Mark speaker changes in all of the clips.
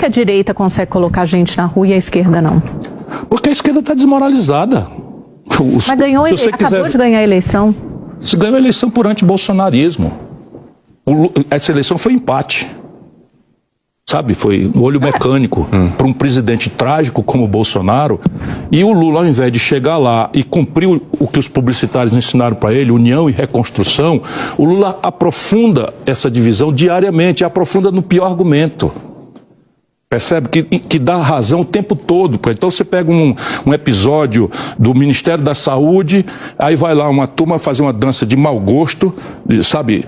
Speaker 1: que a direita consegue colocar gente na rua e a esquerda não?
Speaker 2: Porque a esquerda está desmoralizada.
Speaker 1: Mas ganhou, acabou de ganhar a eleição.
Speaker 2: Você ganhou a eleição por antibolsonarismo. Essa eleição foi empate. Sabe, foi um olho mecânico para um presidente trágico como o Bolsonaro. E o Lula, ao invés de chegar lá e cumprir o que os publicitários ensinaram para ele, união e reconstrução, o Lula aprofunda essa divisão diariamente, aprofunda no pior argumento. Percebe? Que dá razão o tempo todo. Então você pega um episódio do Ministério da Saúde, aí vai lá uma turma fazer uma dança de mau gosto, sabe,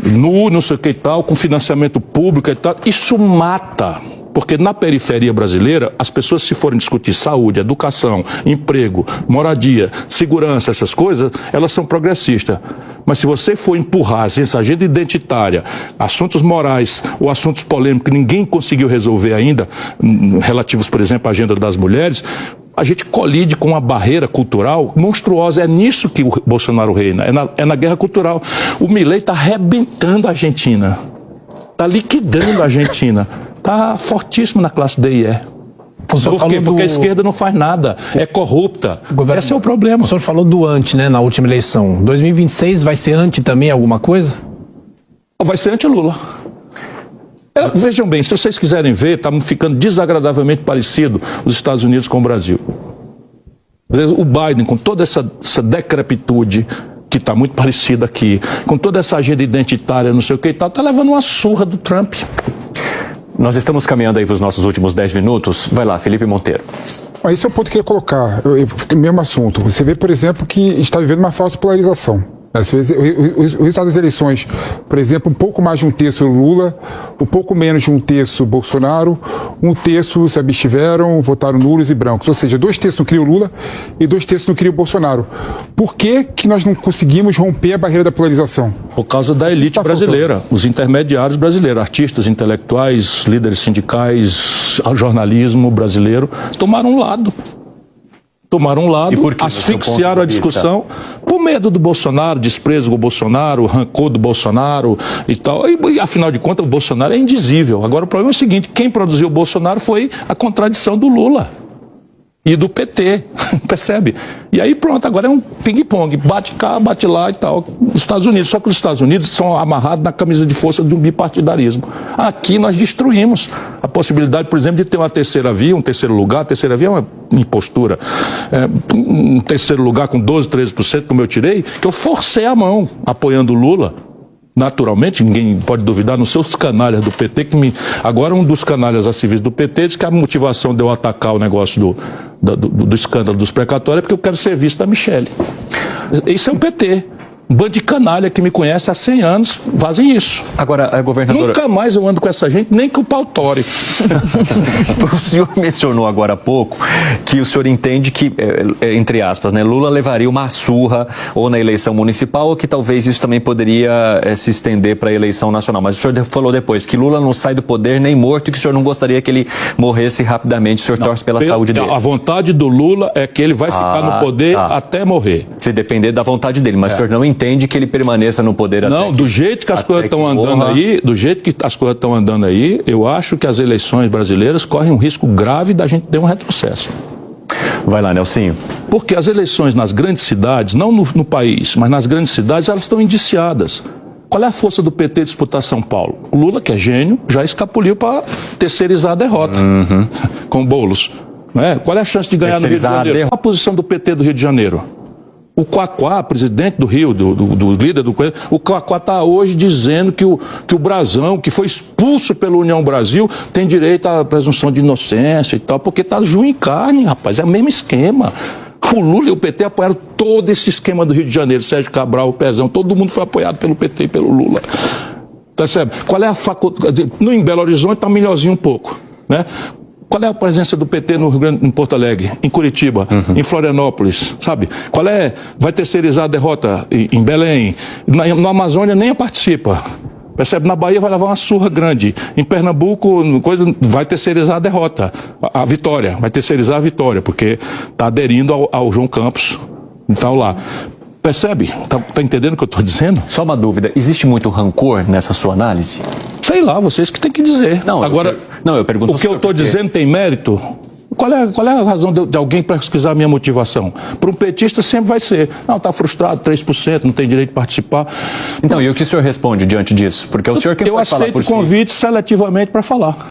Speaker 2: nu, não sei o que e tal, com financiamento público e tal. Isso mata. Porque na periferia brasileira, as pessoas, se forem discutir saúde, educação, emprego, moradia, segurança, essas coisas, elas são progressistas. Mas se você for empurrar essa agenda identitária, assuntos morais ou assuntos polêmicos que ninguém conseguiu resolver ainda, relativos, por exemplo, à agenda das mulheres, a gente colide com uma barreira cultural monstruosa. É nisso que o Bolsonaro reina, é na guerra cultural. O Milei está arrebentando a Argentina, está liquidando a Argentina. Está fortíssimo na classe D e E. Por quê? Porque a esquerda não faz nada, é corrupta. Esse é o problema.
Speaker 3: O senhor falou do anti, né, na última eleição. 2026 vai ser anti também alguma coisa?
Speaker 2: Vai ser anti-Lula. Vejam bem, se vocês quiserem ver, estamos ficando desagradavelmente parecido os Estados Unidos com o Brasil. O Biden, com toda essa decrepitude, que está muito parecida aqui, com toda essa agenda identitária, não sei o que e tal, está levando uma surra do Trump.
Speaker 4: Nós estamos caminhando aí para os nossos últimos 10 minutos. Vai lá, Felipe Monteiro.
Speaker 5: Esse é o ponto que eu ia colocar, mesmo assunto. Você vê, por exemplo, que está vivendo uma falsa polarização. Às vezes, o resultado das eleições, por exemplo, um pouco mais de um terço Lula, um pouco menos de um terço Bolsonaro, um terço se abstiveram, votaram nulos e brancos. Ou seja, 2 terços não queriam Lula e 2 terços não queriam Bolsonaro. Por que nós não conseguimos romper a barreira da polarização?
Speaker 2: Por causa da elite brasileira, os intermediários brasileiros, artistas, intelectuais, líderes sindicais, jornalismo brasileiro, tomaram um lado. Asfixiaram a discussão por medo do Bolsonaro, desprezo do Bolsonaro, rancor do Bolsonaro e tal. E afinal de contas, o Bolsonaro é indizível. Agora o problema é o seguinte: quem produziu o Bolsonaro foi a contradição do Lula e do PT, percebe? E aí pronto, agora é um ping-pong, bate cá, bate lá e tal, nos Estados Unidos. Só que os Estados Unidos são amarrados na camisa de força de um bipartidarismo. Aqui nós destruímos a possibilidade, por exemplo, de ter uma terceira via, um terceiro lugar. A terceira via é uma impostura. Um terceiro lugar com 12, 13%, como eu tirei, que eu forcei a mão apoiando o Lula. Naturalmente, ninguém pode duvidar, nos seus canalhas do PT, agora um dos canalhas a civis do PT diz que a motivação de eu atacar o negócio do escândalo dos precatórios é porque eu quero ser visto da Michele. Isso é um PT. Um bando de canalha que me conhece há 100 anos fazem isso.
Speaker 4: Agora, governadora...
Speaker 2: Nunca mais eu ando com essa gente, nem com o pau tore.
Speaker 4: O senhor mencionou agora há pouco que o senhor entende que, entre aspas, né, Lula levaria uma surra ou na eleição municipal, ou que talvez isso também poderia se estender para a eleição nacional. Mas o senhor falou depois que Lula não sai do poder nem morto e que o senhor não gostaria que ele morresse rapidamente. O senhor torce pela saúde dele.
Speaker 2: A vontade do Lula é que ele vai ficar no poder até morrer.
Speaker 4: Se depender da vontade dele, mas o senhor não entende que ele permaneça no poder até
Speaker 2: Não, do jeito que as coisas estão andando aí, eu acho que as eleições brasileiras correm um risco grave da gente ter um retrocesso.
Speaker 4: Vai lá, Nelsinho.
Speaker 2: Porque as eleições nas grandes cidades, não no país, mas nas grandes cidades, elas estão indiciadas. Qual é a força do PT disputar São Paulo? O Lula, que é gênio, já escapuliu para terceirizar a derrota com Boulos. Qual é a chance de ganhar no Rio de Janeiro? Qual a posição do PT do Rio de Janeiro? O Quaquá, presidente do Rio, do líder do coisa, o Quaquá está hoje dizendo que o Brasão, que foi expulso pela União Brasil, tem direito à presunção de inocência e tal, porque está ju em carne, rapaz, é o mesmo esquema. O Lula e o PT apoiaram todo esse esquema do Rio de Janeiro, Sérgio Cabral, o Pezão, todo mundo foi apoiado pelo PT e pelo Lula. Percebe? Qual é a faculdade? Em Belo Horizonte está melhorzinho um pouco, né? Qual é a presença do PT no Rio Grande, em Porto Alegre, em Curitiba, em Florianópolis, sabe? Qual é? Vai terceirizar a derrota em Belém. Na Amazônia nem participa. Percebe? Na Bahia vai levar uma surra grande. Em Pernambuco, vai terceirizar a derrota. A vitória. Vai terceirizar a vitória, porque está aderindo ao João Campos. Então lá. Percebe? Tá entendendo o que eu estou dizendo?
Speaker 4: Só uma dúvida, existe muito rancor nessa sua análise?
Speaker 2: Sei lá, vocês que têm que dizer.
Speaker 4: Não,
Speaker 2: agora,
Speaker 4: eu pergunto
Speaker 2: o que eu estou dizendo tem mérito? Qual é a razão de alguém pesquisar a minha motivação? Para um petista sempre vai ser, não, está frustrado, 3%, não tem direito de participar.
Speaker 4: Então, e o que o senhor responde diante disso? Porque o senhor que
Speaker 2: eu
Speaker 4: pode falar por si.
Speaker 2: aceito convites seletivamente para falar.